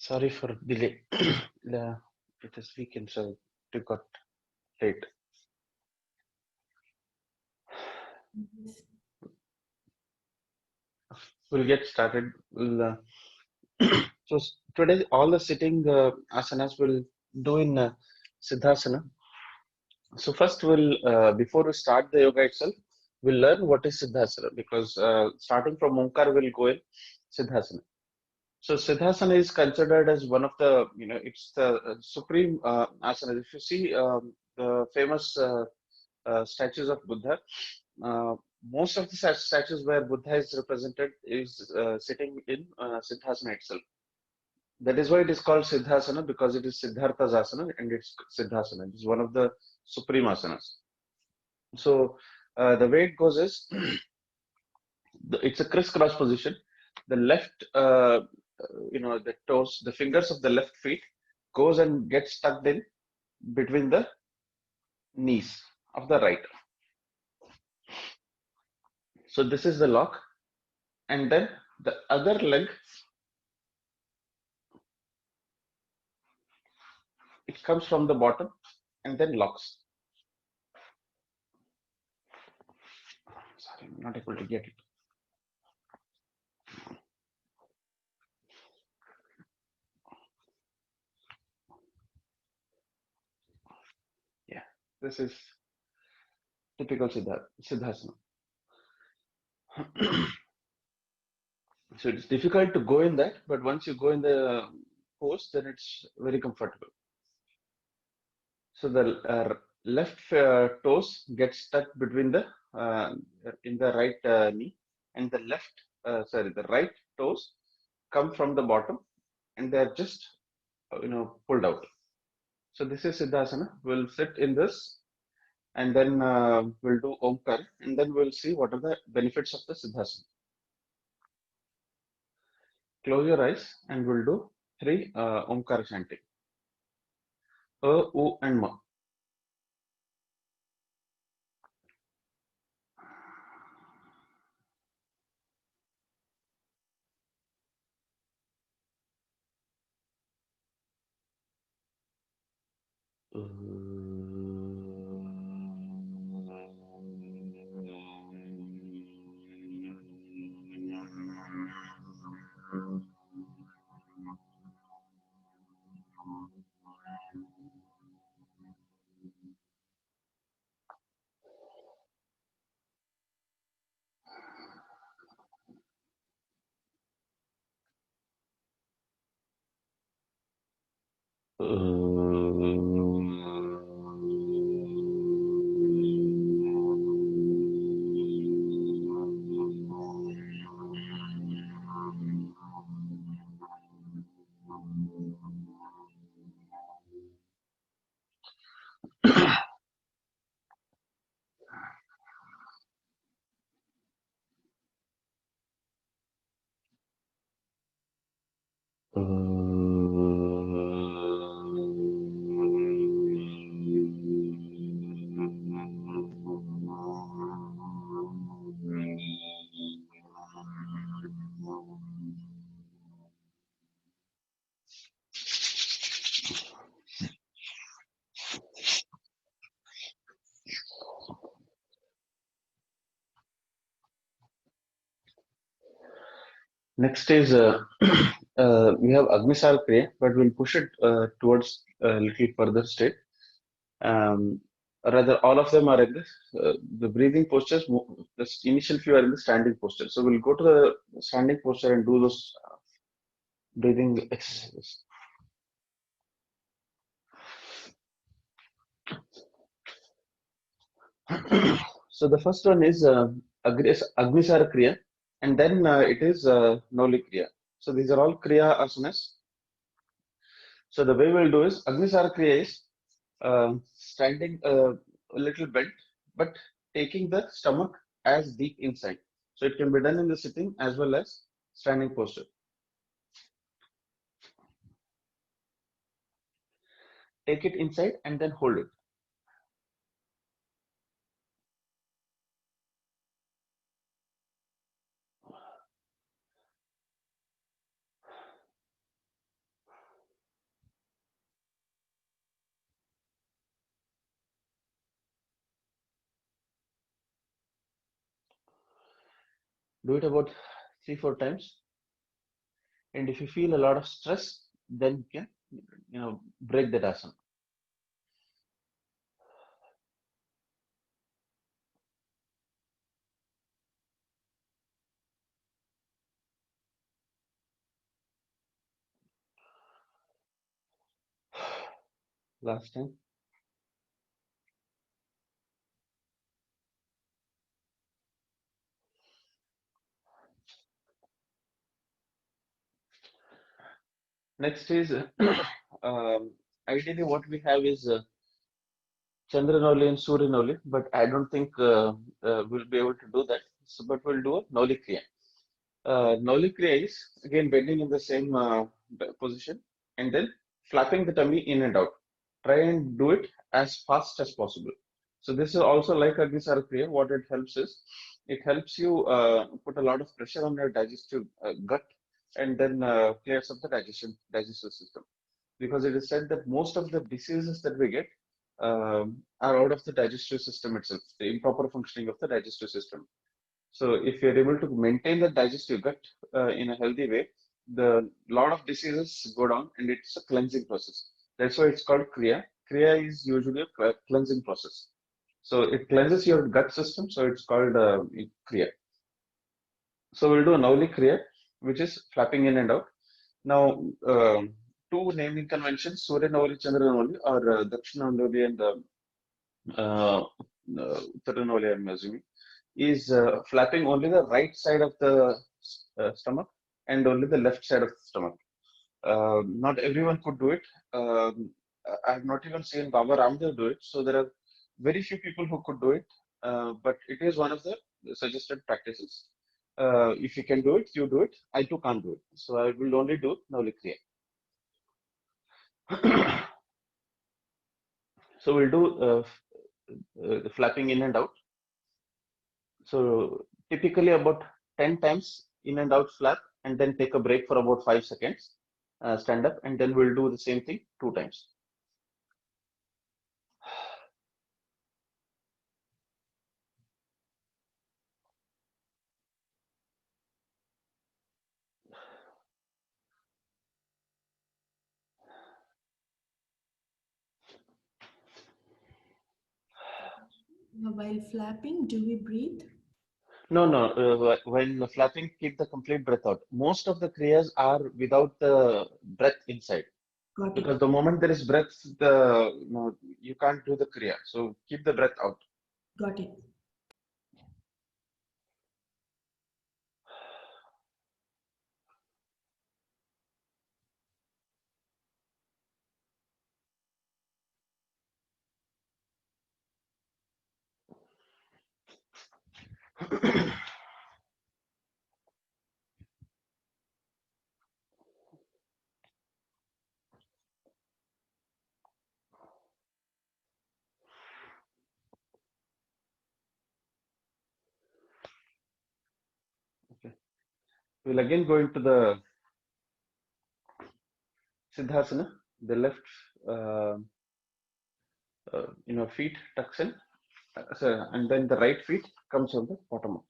Sorry for delay. It is weekend, so it got late. We'll get started. Today all the sitting asanas will do in Siddhasana. So first before we start the yoga itself, we'll learn what is Siddhasana because starting from Omkar we'll go in Siddhasana. So Siddhasana is considered as one of the, it's the supreme asana. If you see the famous statues of Buddha, uh, most of the statues where Buddha is represented is sitting in Siddhasana itself. That is why it is called Siddhasana because it is Siddhartha's asana and it's Siddhasana. It is one of the supreme asanas. So the way it goes is it's a crisscross position. The left, the toes, the fingers of the left feet goes and gets tucked in between the knees of the right. So this is the lock, and then the other leg, it comes from the bottom and then locks. Sorry, I'm not able to get it. Yeah, this is typical Siddhasana. So it's difficult to go in that, but once you go in the pose, then it's very comfortable. So the left toes get stuck between the in the right knee, and the the right toes come from the bottom, and they are just pulled out. So this is Siddhasana. We'll sit in this, and then we'll do Omkar, and then we'll see what are the benefits of the Siddhasana. Close your eyes, and we'll do three Omkar chanting. U, and Ma. Next is we have Agnisar Kriya, but we'll push it towards a little further state. Rather, all of them are in this. The breathing postures, the initial few are in the standing posture. So we'll go to the standing posture and do those breathing exercises. So the first one is Agnisar Kriya, and then it is Noli Kriya. So these are all Kriya asanas. So the way we'll do is Agnisar Kriya is standing a little bent, but taking the stomach as deep inside. So it can be done in the sitting as well as standing posture. Take it inside and then hold it. Do it about 3-4 times, and if you feel a lot of stress, then you can break that asana. Last time. Next is ideally what we have is Chandranoli and Suryanoli, but I don't think we'll be able to do that. So, but we'll do a Noli Kriya. Noli Kriya is again bending in the same position and then flapping the tummy in and out. Try and do it as fast as possible. So this is also like Agnisara Kriya. What it helps is it helps you put a lot of pressure on your digestive gut and then clears up the digestive system. Because it is said that most of the diseases that we get are out of the digestive system itself, the improper functioning of the digestive system. So if you're able to maintain the digestive gut in a healthy way, the lot of diseases go down, and it's a cleansing process. That's why it's called Kriya. Kriya is usually a cleansing process. So it cleanses your gut system, so it's called Kriya. So we'll do a Nauli Kriya, which is flapping in and out. Now, two naming conventions, Surya Nauli, Chandra Nauli, or Dakshina Nauli and Uttara Nauli, I'm assuming, is flapping only the right side of the stomach and only the left side of the stomach. Not everyone could do it. I have not even seen Baba Ramdev do it. So there are very few people who could do it. But it is one of the suggested practices. If you can do it, you do it. I too can't do it. So I will only do Nauli Kriya. So we'll do the flapping in and out. So typically about 10 times in and out flap, and then take a break for about 5 seconds, stand up, and then we'll do the same thing 2 times. While flapping, do we breathe? No, no. When flapping, keep the complete breath out. Most of the kriyas are without the breath inside, Got it. because the moment there is breath, you can't do the kriya. So keep the breath out. Got it. Okay. We'll again go into the Siddhasana. The left, feet tucks in, and then the right feet comes on the bottom.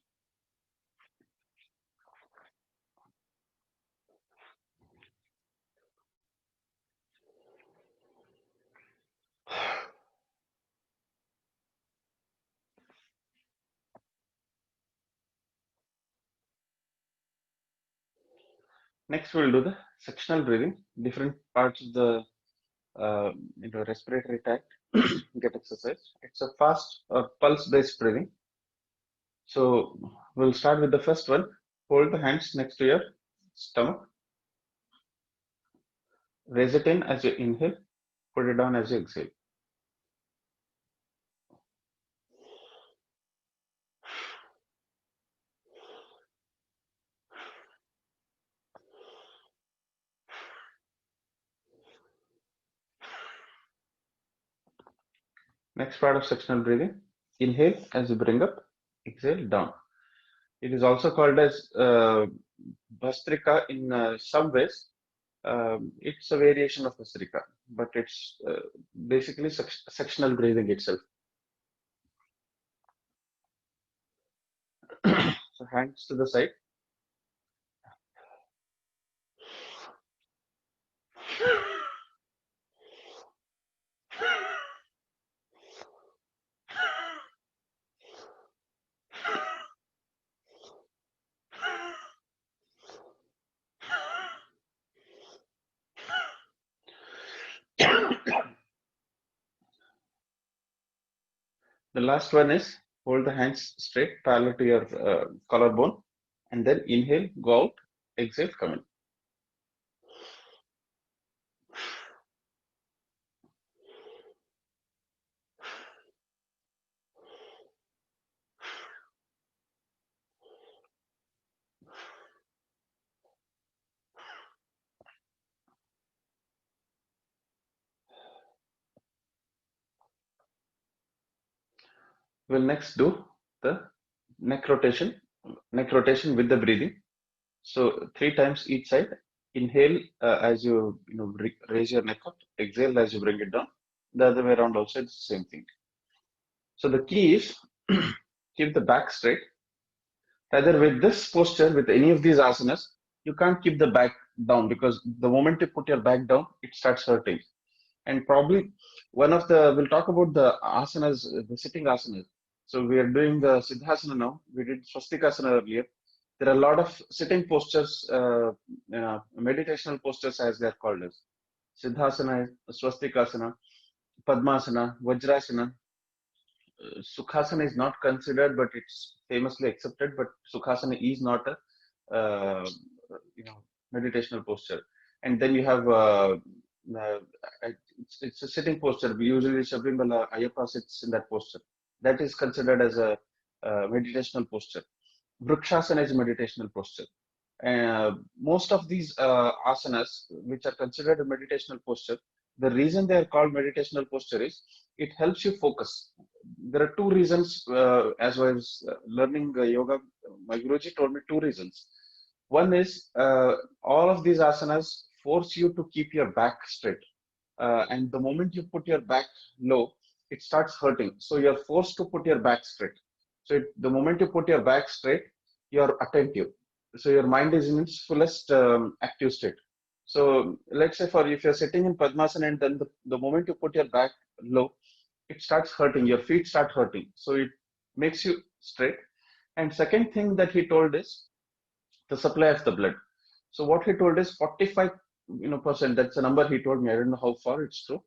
Next, we'll do the sectional breathing. Different parts of the respiratory tract get exercised. It's a fast or pulse-based breathing. So we'll start with the first one. Hold the hands next to your stomach. Raise it in as you inhale. Put it down as you exhale. Next part of sectional breathing. Inhale as you bring up. Exhale down. It is also called as Bhastrika in some ways. It's a variation of Bhastrika, but it's basically sectional breathing itself. So hands to the side. The last one is hold the hands straight parallel to your collarbone, and then inhale, go out, exhale, come in. We'll next do the neck rotation with the breathing. So three times each side. Inhale as you raise your neck up. Exhale as you bring it down. The other way around also it's the same thing. So the key is keep the back straight. Rather with this posture, with any of these asanas, you can't keep the back down because the moment you put your back down, it starts hurting. And probably one of the we'll talk about the asanas, the sitting asanas. So we are doing the siddhasana now. We did swastikasana earlier. There are a lot of sitting postures, meditational postures as they're called as siddhasana, swastikasana, padmasana, vajrasana. Sukhasana is not considered, but it's famously accepted. But Sukhasana is not a meditational posture. And then you have uh, it's a sitting posture. We usually Shabrimala Ayappa sits in that posture. That is considered as a meditational posture. Vrikshasana is a meditational posture. Most of these asanas, which are considered a meditational posture, the reason they are called meditational posture is it helps you focus. There are two reasons. As I was learning yoga, my Guruji told me two reasons. One is all of these asanas force you to keep your back straight, and the moment you put your back low, it starts hurting. So you're forced to put your back straight. So the moment you put your back straight, you're attentive. So your mind is in its fullest active state. So let's say for if you're sitting in Padmasana and then the moment you put your back low, it starts hurting. Your feet start hurting. So it makes you straight. And second thing that he told is the supply of the blood. So what he told is 45 percent. That's a number he told me. I don't know how far it's true.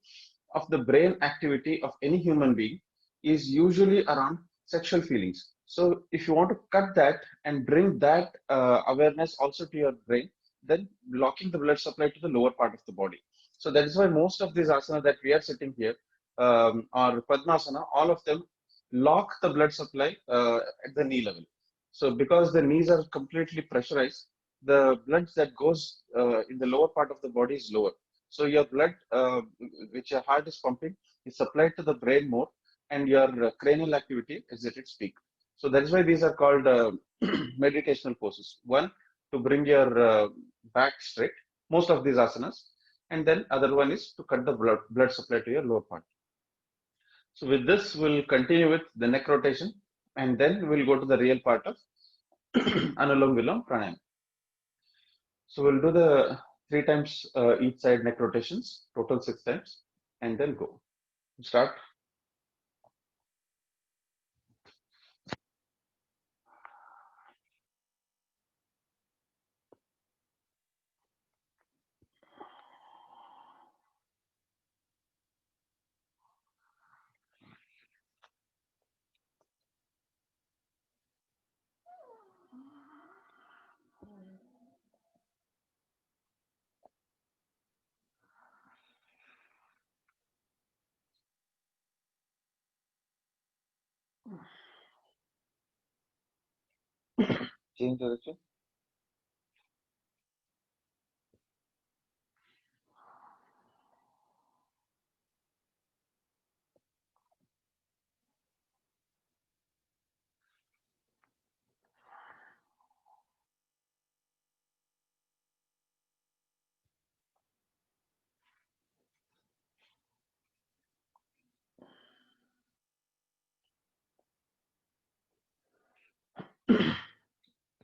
Of the brain activity of any human being is usually around sexual feelings. So if you want to cut that and bring that awareness also to your brain, then blocking the blood supply to the lower part of the body. So that is why most of these asana that we are sitting here or Padmasana, all of them lock the blood supply at the knee level. So because the knees are completely pressurized, the blood that goes in the lower part of the body is lower. So your blood, which your heart is pumping, is supplied to the brain more, and your cranial activity is at its peak. So that is why these are called meditational poses. One, to bring your back straight, most of these asanas, and then other one is to cut the blood supply to your lower part. So with this, we'll continue with the neck rotation, and then we'll go to the real part of Anulom Vilom Pranayama. So we'll do the three times each side neck rotations, total six times, and then go. Start. Change direction.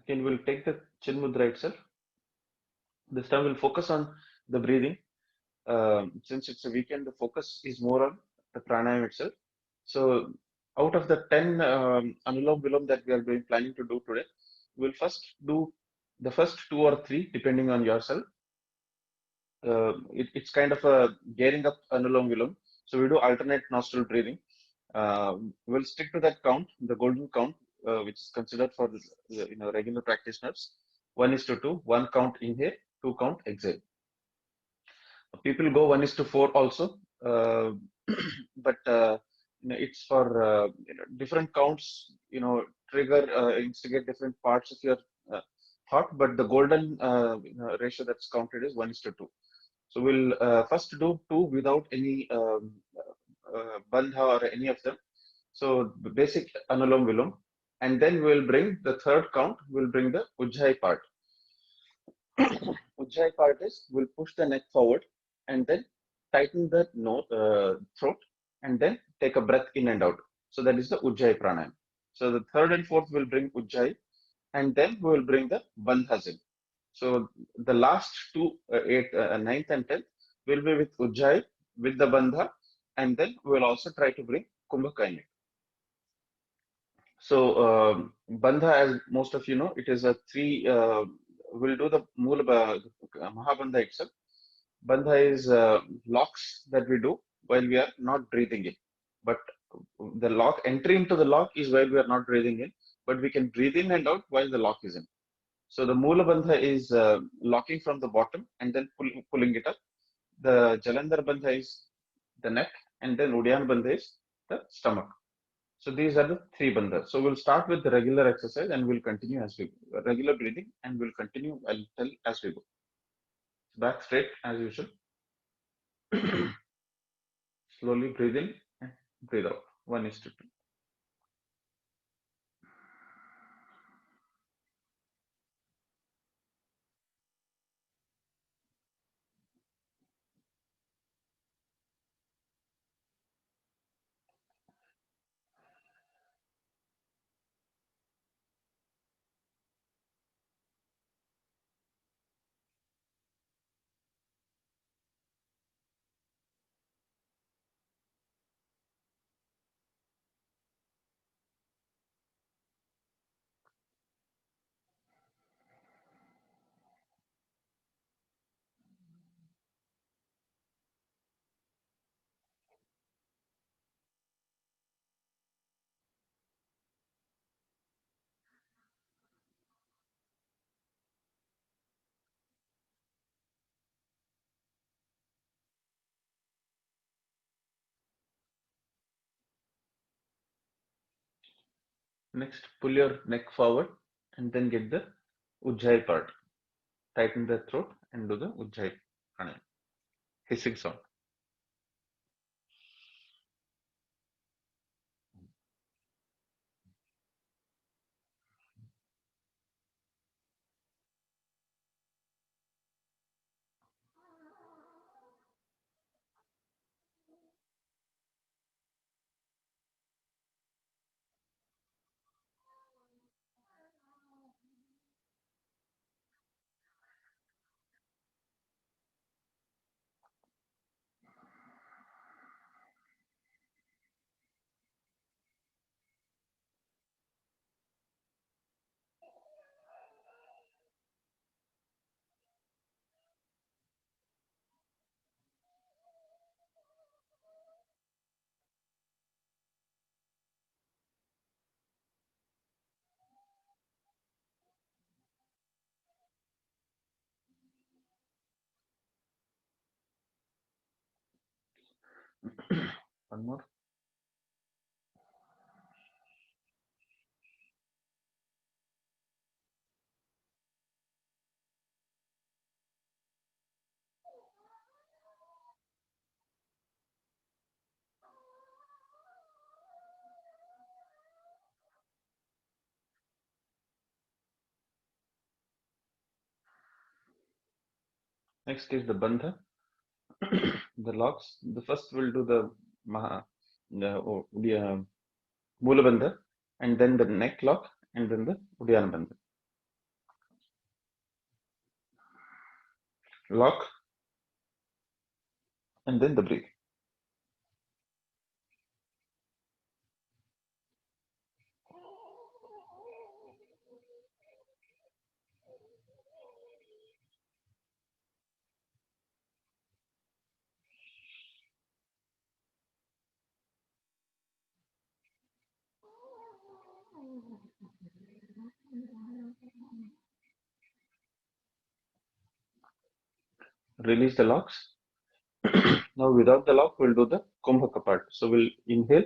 Again, we'll take the chin mudra itself. This time we'll focus on the breathing. Since it's a weekend, the focus is more on the pranayama itself. So, out of the 10 Anulom Vilom that we are planning to do today, we'll first do the first two or three, depending on yourself. It's kind of a gearing up Anulom Vilom. So, we do alternate nostril breathing. We'll stick to that count, the golden count, which is considered for regular practitioners. 1:2, one count inhale, two count exhale. People go 1:4 also, but it's for different counts. Trigger instigate different parts of your thought, but the golden ratio that's counted is 1:2. So we'll first do two without any bandha or any of them. So the basic Anulom Vilom, and then we'll bring the third count. We'll bring the Ujjayi part. Ujjayi part is we'll push the neck forward and then tighten the throat and then take a breath in and out. So that is the Ujjayi pranayam. So the third and fourth will bring Ujjayi and then we will bring the Bandhas. So the last two, ninth and 10th will be with Ujjayi, with the Bandha, and then we will also try to bring Kumbhaka. So, Bandha, as most of you know, it is a three. We'll do the Mahabandha itself. Bandha is locks that we do while we are not breathing in. But the lock entry into the lock is while we are not breathing in, but we can breathe in and out while the lock is in. So the Mula Bandha is locking from the bottom and then pulling it up. The Jalandhar Bandha is the neck, and then Udyan Bandha is the stomach. So these are the three bandhas. So we'll start with the regular exercise and we'll continue as we go. Regular breathing and we'll continue a little as we go. Back straight as usual. Slowly breathe in and breathe out. 1:2. Next, pull your neck forward and then get the Ujjayi part. Tighten the throat and do the Ujjayi pranayama. Hissing sound. One more. Next is the Bandha. The locks. The first we'll do the Mula Bandha and then the neck lock and then the Udyan Bandha. lock, and then the breathe. Release the locks. Now without the lock, we'll do the Kumbhaka part. So we'll inhale,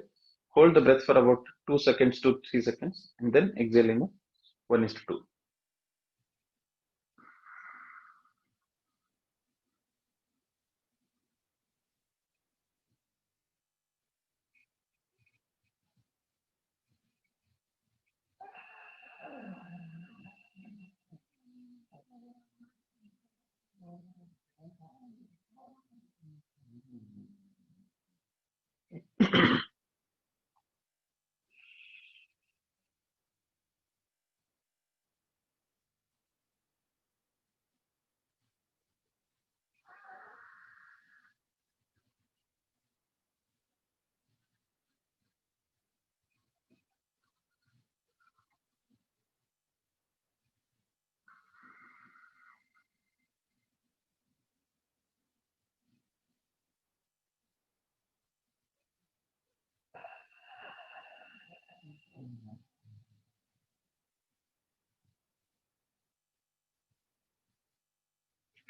hold the breath for about 2 seconds to 3 seconds, and then exhale in a 1:2.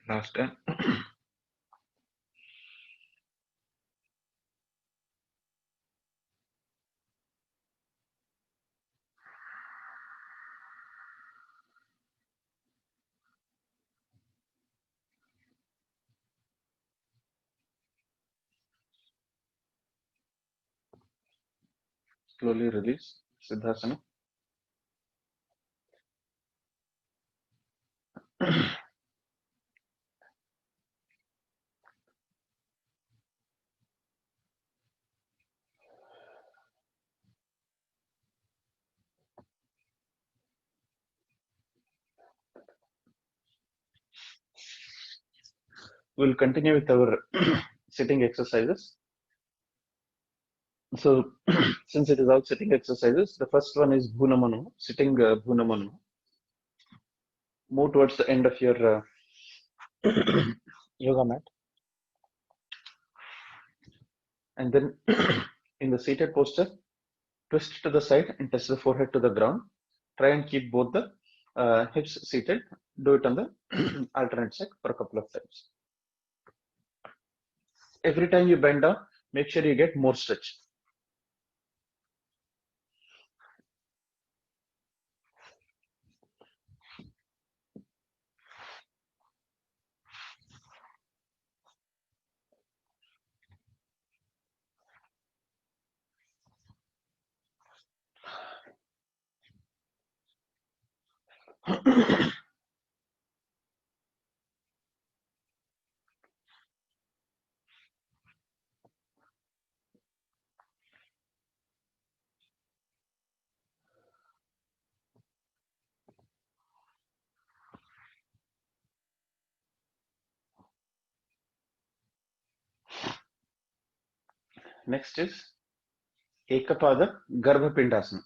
Last time. Slowly release Siddhasana. We'll continue with our sitting exercises. So, since it is all sitting exercises, the first one is Bhunamanu, sitting Bhunamanu. Move towards the end of your yoga mat, and then in the seated posture, twist to the side and touch the forehead to the ground. Try and keep both the hips seated. Do it on the alternate side for a couple of times. Every time you bend down, make sure you get more stretch. Next is Ekapada Garbhapindasana.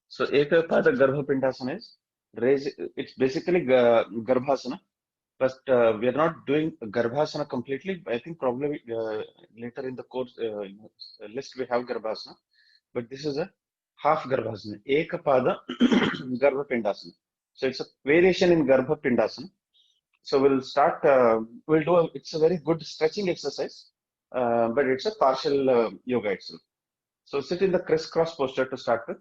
So Ekapada Garbhapindasana is raise. It's basically Garbhasana, but we are not doing Garbhasana completely. I think probably later in the course list we have Garbhasana, but this is a half Garbhasana. Ekapada Garbhapindasana. So it's a variation in Garbhapindasana. So we'll start. We'll do. It's a very good stretching exercise, but it's a partial yoga itself. So sit in the crisscross posture to start with.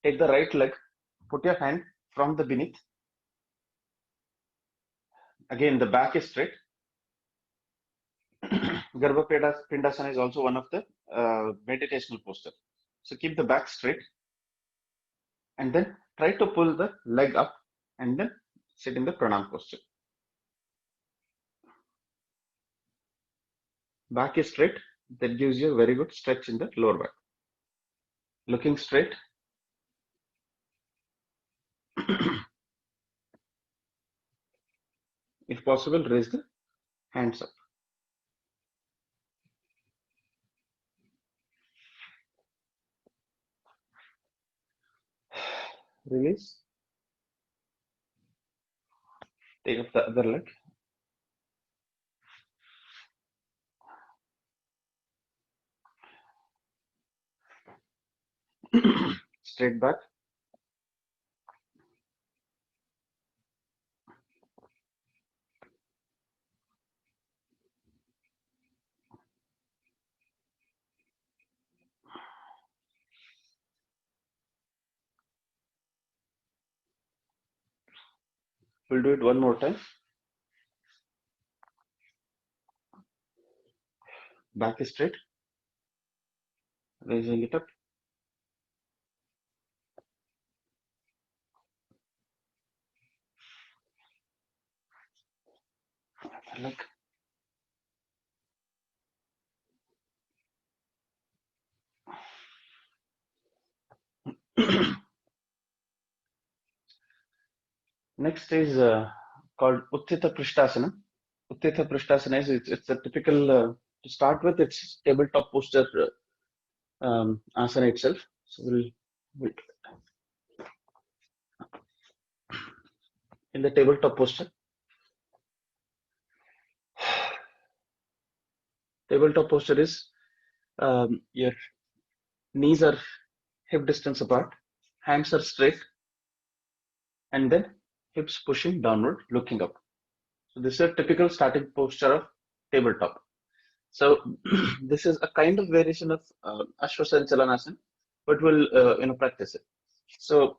Take the right leg, put your hand from the beneath. Again, the back is straight. Garbha Pindasana is also one of the meditational postures. So keep the back straight and then try to pull the leg up and then sit in the pranam posture. Back is straight. That gives you a very good stretch in the lower back. Looking straight. If possible, raise the hands up. Release. Take up the other leg. Straight back. We'll do it one more time. Back is straight. Raising it up. Other leg. Next is called Utthita Prishtasana. Utthita Prishtasana is it's a typical, to start with, it's tabletop posture asana itself. So we'll in the tabletop posture. Tabletop posture is your knees are hip distance apart, hands are straight, and then hips pushing downward, looking up. So this is a typical starting posture of tabletop. So this is a kind of variation of Ashwasanchalanasana, but we'll practice it. So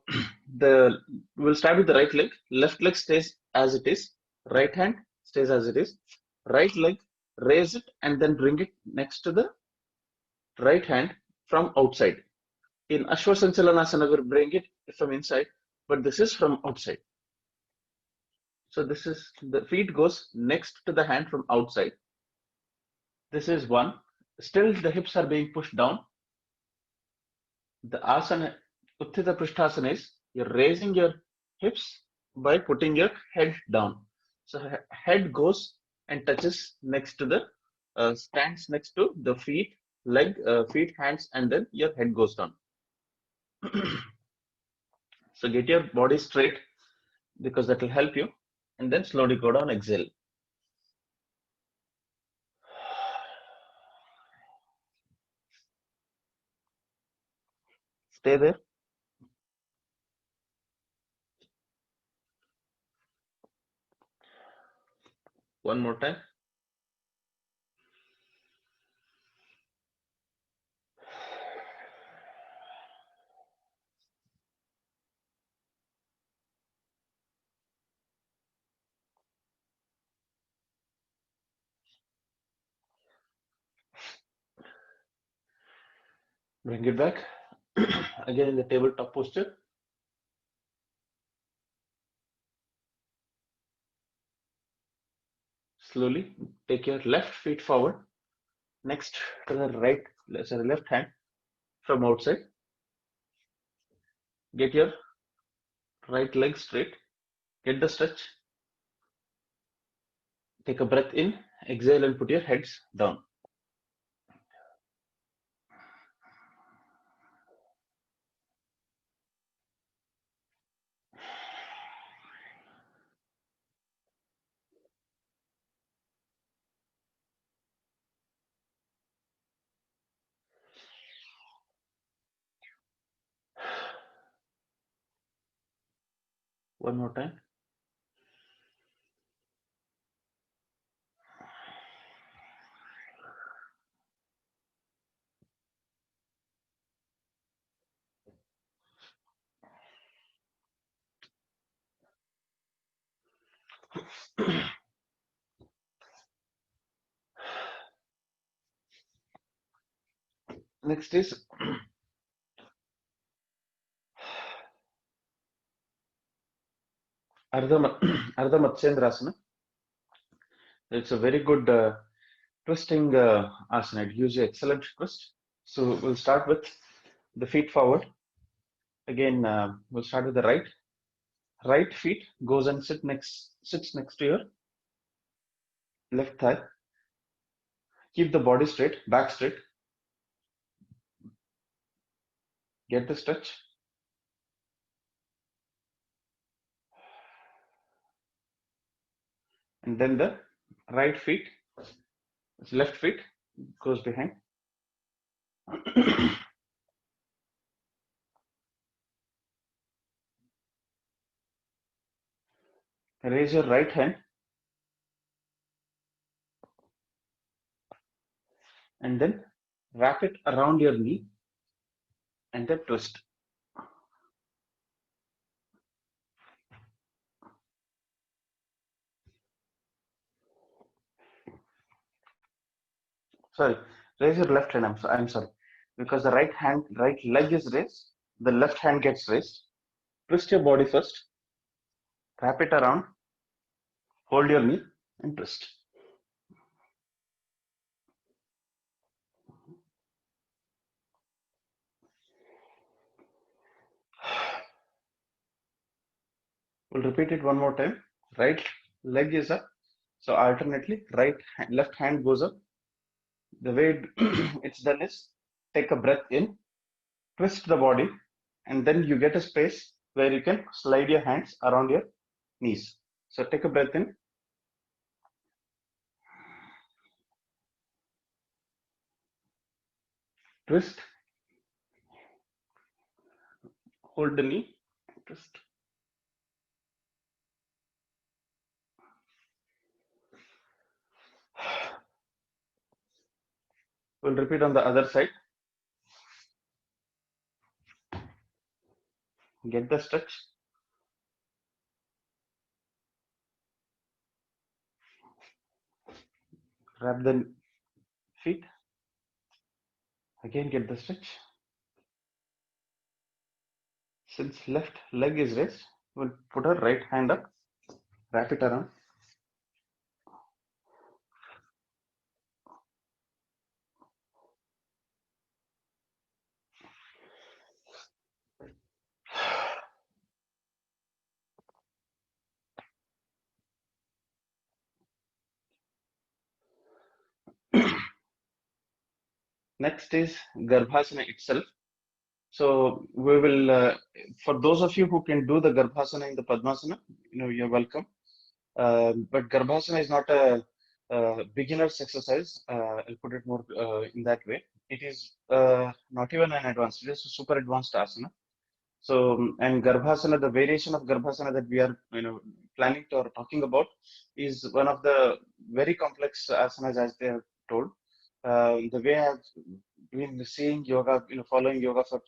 the we'll start with the right leg. Left leg stays as it is. Right hand stays as it is. Right leg, raise it and then bring it next to the right hand from outside. In Ashwasanchalanasana, we bring it from inside, but this is from outside. So this is the feet goes next to the hand from outside. This is one. Still the hips are being pushed down. The asana, Utthita Prishthasana is you're raising your hips by putting your head down. So head goes and touches next to the stands next to the feet, feet, hands, and then your head goes down. So get your body straight because that will help you, and then slowly go down. Exhale. Stay there. One more time. Bring it back. Again in the tabletop posture. Slowly take your left feet forward next to the left hand from outside. Get your right leg straight. Get the stretch. Take a breath in. Exhale and put your heads down. One more time. Next is Ardha Matsyendrasana. It's a very good twisting asana. It gives you excellent twist. So we'll start with the feet forward. Again, we'll start with the right. Right feet goes and sits next to your left thigh. Keep the body straight, back straight. Get the stretch. And then the right feet, left feet goes behind. Raise your right hand and then wrap it around your knee and then twist. Sorry, raise your left hand. I'm sorry. Because the right leg is raised, the left hand gets raised. Twist your body first, wrap it around, hold your knee and twist. We'll repeat it one more time. Right leg is up. So alternately, left hand goes up. The way it's done is take a breath in, twist the body, and then you get a space where you can slide your hands around your knees. So take a breath in, twist, hold the knee, twist. We'll repeat on the other side. Get the stretch. Wrap the feet. Again, get the stretch. Since left leg is raised, we'll put our right hand up, wrap it around. Next is Garbhasana itself. So we will, for those of you who can do the Garbhasana in the Padmasana, you're welcome. But Garbhasana is not a beginner's exercise. I'll put it more in that way. It is not even an advanced, it is a super advanced asana. So, and Garbhasana, the variation of Garbhasana that we are, planning to or talking about is one of the very complex asanas as they have told. The way I've been seeing yoga, following yoga for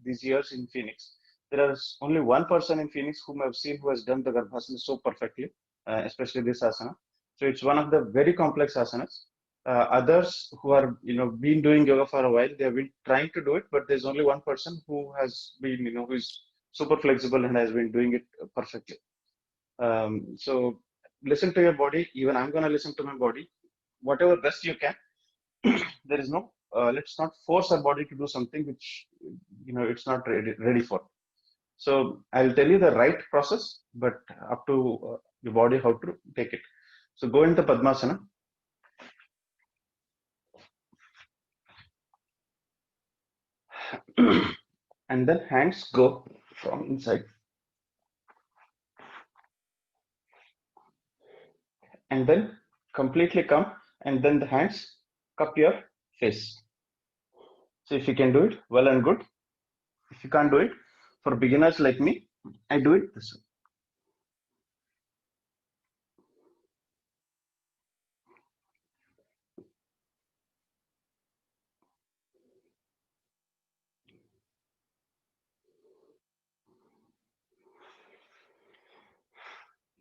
these years in Phoenix, there is only one person in Phoenix whom I've seen who has done the Garbhasana so perfectly, especially this asana. So it's one of the very complex asanas. Others who are, been doing yoga for a while, they have been trying to do it, but there's only one person who has been, who is super flexible and has been doing it perfectly. So listen to your body. Even I'm going to listen to my body. Whatever best you can. There is no, let's not force our body to do something which, it's not ready for. So I'll tell you the right process, but up to your body how to take it. So go into Padmasana. And then hands go from inside. And then completely come, and then the hands cup your face. So if you can do it, well and good. If you can't do it, for beginners like me, I do it this way.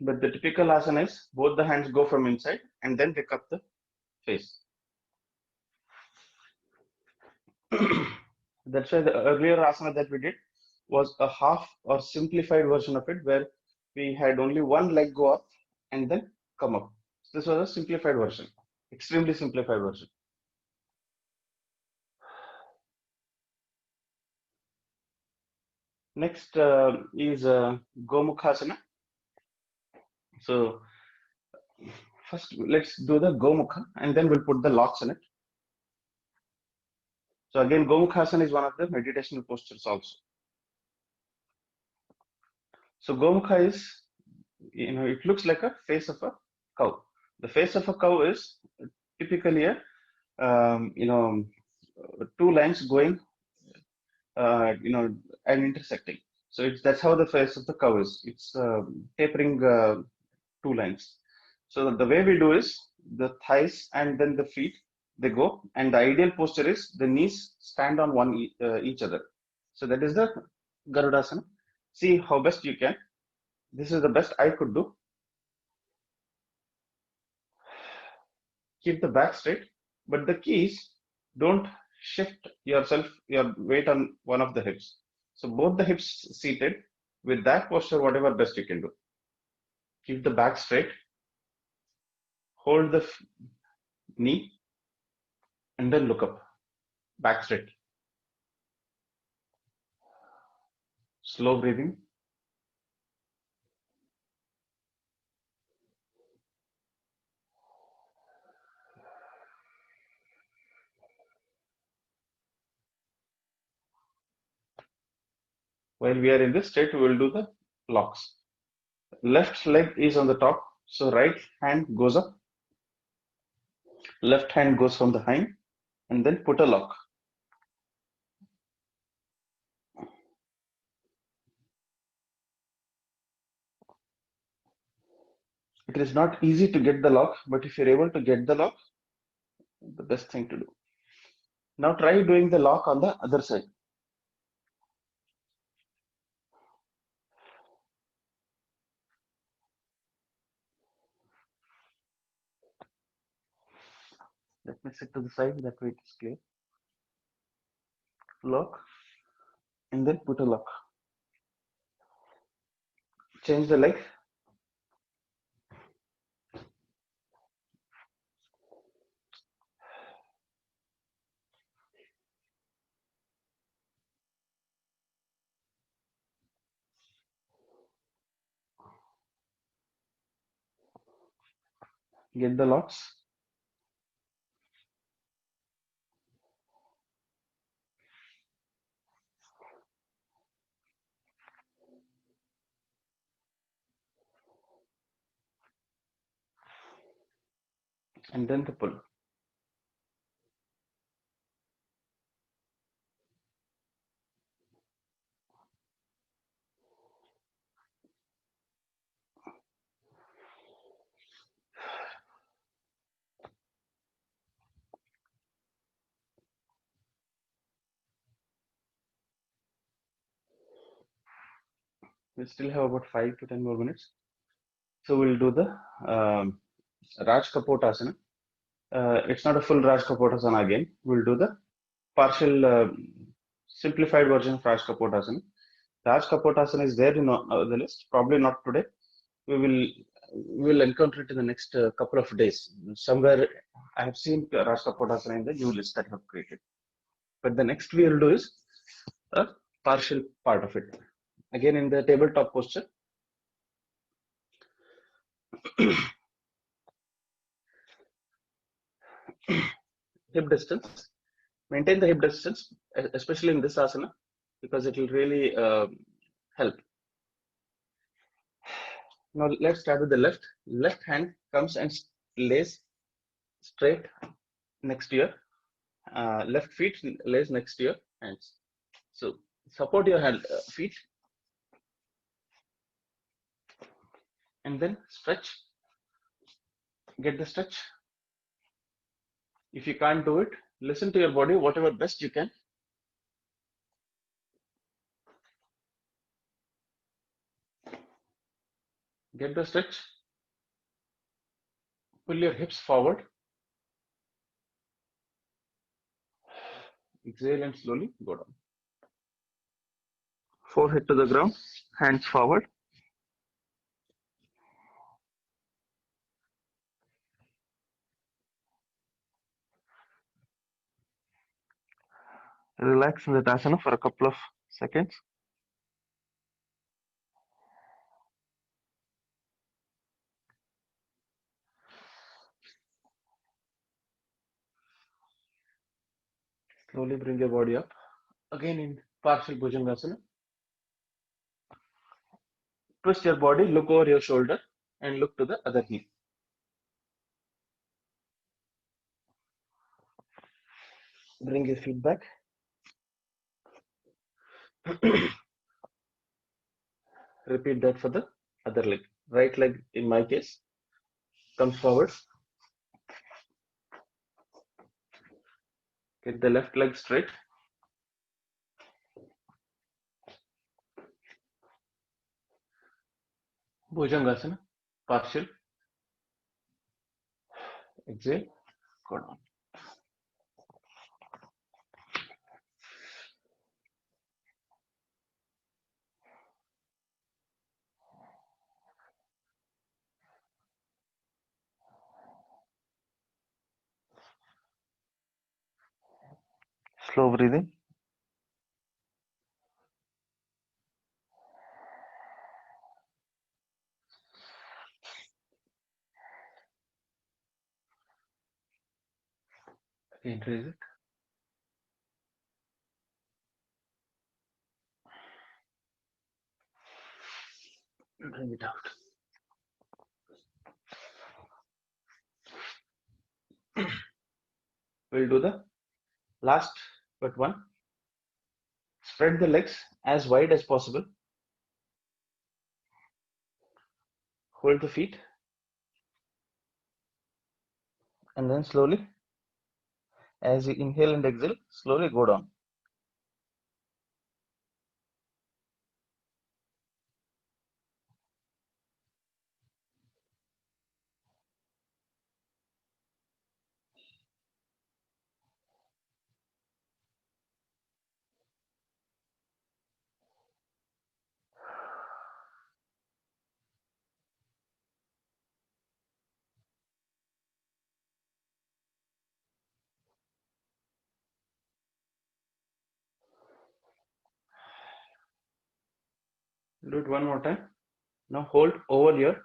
But the typical asana is both the hands go from inside and then they cup the face. That's why the earlier asana that we did was a half or simplified version of it where we had only one leg go up and then come up. So this was a simplified version, extremely simplified version. Next is Gomukhasana. So First, let's do the Gomukha and then we'll put the locks in it. So again, Gomukhasana is one of the meditational postures also. So Gomukha is, it looks like a face of a cow. The face of a cow is typically a, two lines going, and intersecting. So that's how the face of the cow is. It's tapering two lines. So the way we do is the thighs and then the feet, they go, and the ideal posture is the knees stand on each other. So that is the Garudasana. See how best you can. This is the best I could do. Keep the back straight, but the key is don't shift your weight on one of the hips. So both the hips seated. With that posture, whatever best you can do. Keep the back straight. Hold the knee and then look up. Back straight. Slow breathing. While we are in this state, we will do the locks. Left leg is on the top, so right hand goes up, left hand goes from behind, and then put a lock. It is not easy to get the lock, but if you're able to get the lock, the best thing to do. Now try doing the lock on the other side. Let me sit to the side, that way it is clear. Lock, and then put a lock. Change the leg. Get the locks. And then the pull. We still have about 5 to 10 more minutes. So we'll do the Raj Kapotasana. It's not a full Raj Kapotasana again. We'll do the partial simplified version of Raj Kapotasana. Raj Kapotasana is there in the list. Probably not today. We will encounter it in the next couple of days. Somewhere I have seen Raj Kapotasana in the new list that I have created. But the next we will do is a partial part of it. Again in the tabletop posture. Hip distance. Maintain the hip distance, especially in this asana, because it will really help. Now let's start with the left. Left hand comes and lays straight next to your left feet lays next to your hands. So support your feet and then stretch. Get the stretch. If you can't do it, listen to your body, whatever best you can. Get the stretch. Pull your hips forward. Exhale and slowly go down. Forehead to the ground, hands forward. Relax in that asana for a couple of seconds. Slowly bring your body up. Again in partial Bhujangasana. Twist your body, look over your shoulder, and look to the other heel. Bring your feet back. Repeat that for the other leg. Right leg, in my case, comes forward. Get the left leg straight. Bhujangasana, partial. Exhale, go down. Slow breathing. Again, raise it. Bring it out. We'll do the last but one. Spread the legs as wide as possible. Hold the feet. And then slowly, as you inhale and exhale, slowly go down. Do it one more time. Now hold over your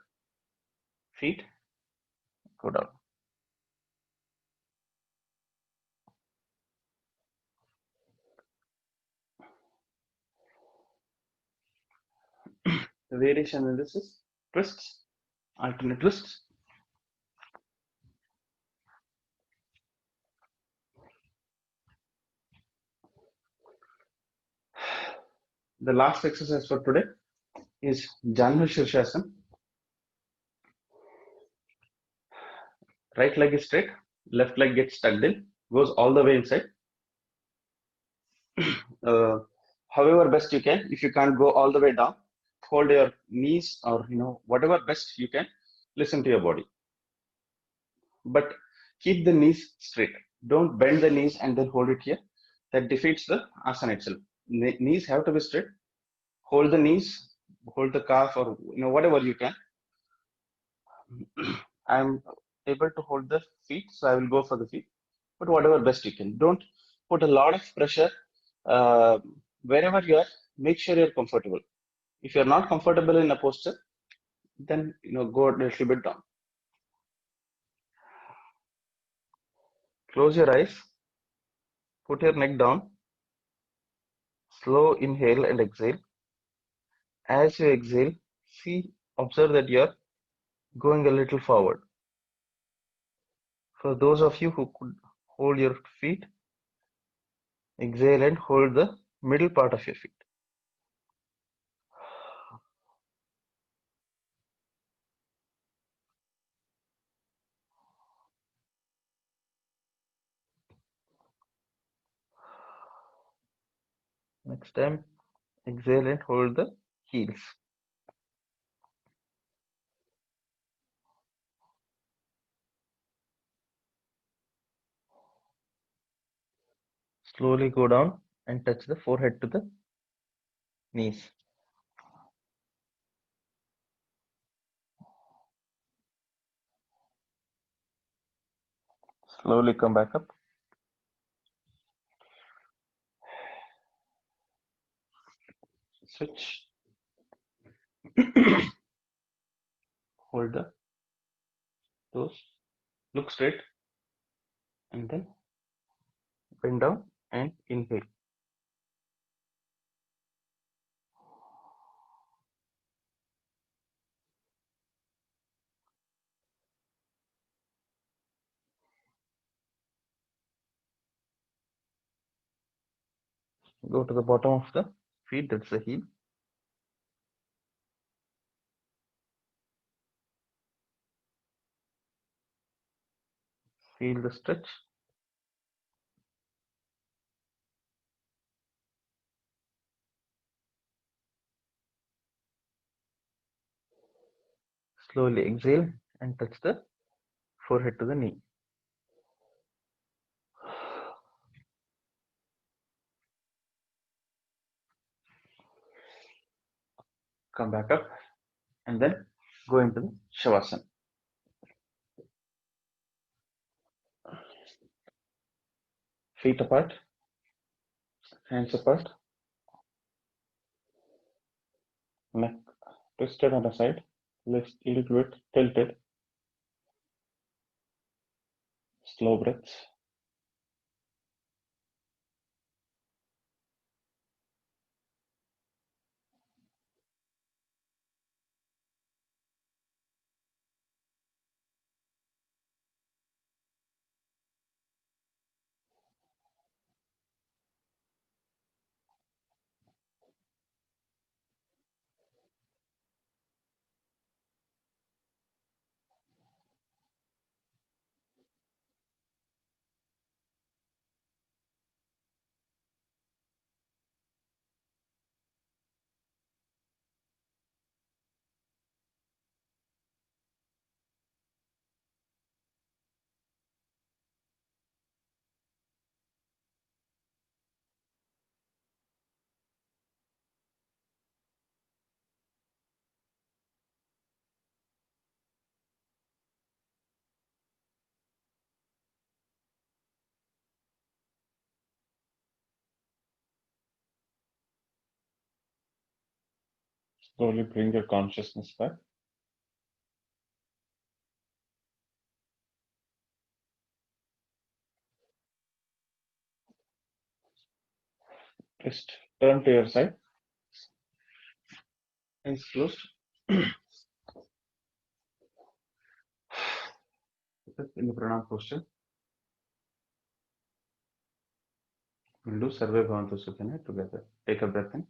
feet. Go down. The variation in this is twists, alternate twists. The last exercise for today is Janhu Shirshasana. Right leg is straight, left leg gets tucked in, goes all the way inside. Uh, However best you can. If you can't go all the way down, hold your knees or whatever best you can. Listen to your body, but keep the knees straight. Don't bend the knees and then hold it here. That defeats the asana itself. Knees have to be straight. Hold the knees, hold the calf, or whatever you can. I'm able to hold the feet, so I will go for the feet. But whatever best you can. Don't put a lot of pressure. Uh, Wherever you are, make sure you're comfortable. If you're not comfortable in a posture, then go a little bit down. Close your eyes. Put your neck down. Slow inhale and exhale. As you exhale, observe that you're going a little forward. For those of you who could hold your feet, exhale and hold the middle part of your feet. Next time, exhale and hold the heels. Slowly go down and touch the forehead to the knees. Slowly come back up. Switch. Hold the toes. Look straight and then bend down. and inhale. Go to the bottom of the feet, that's the heel. Feel the stretch. Slowly exhale and touch the forehead to the knee. Come back up and then go into the Shavasana. Feet apart, hands apart, neck twisted on the side, lips a little bit tilted. Slow breaths. Slowly bring your consciousness back. Just turn to your side. Eyes closed. In the pranam posture, we'll do Sarve Bhavantu Sukhina together. Take a breath in.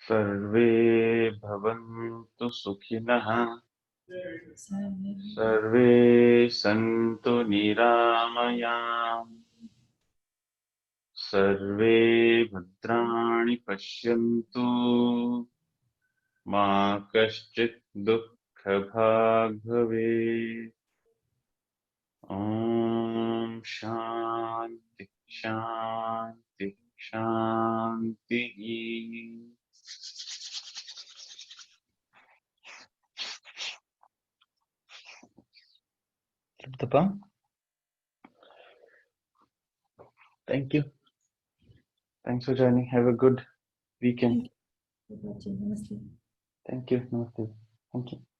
सर्वे भवन्तु सुखिनः, सर्वे सन्तु निरामयाम्, सर्वे भद्राणि पश्यन्तु, मा कश्चित् दुःखभाग् भवेत्. ॐ शान्ति शान्ति शान्तिः. Flip the palm. Thank you. Thanks for joining. Have a good weekend. Thank you. Prabhat Ji. Namaste. Thank you. Namaste. Thank you.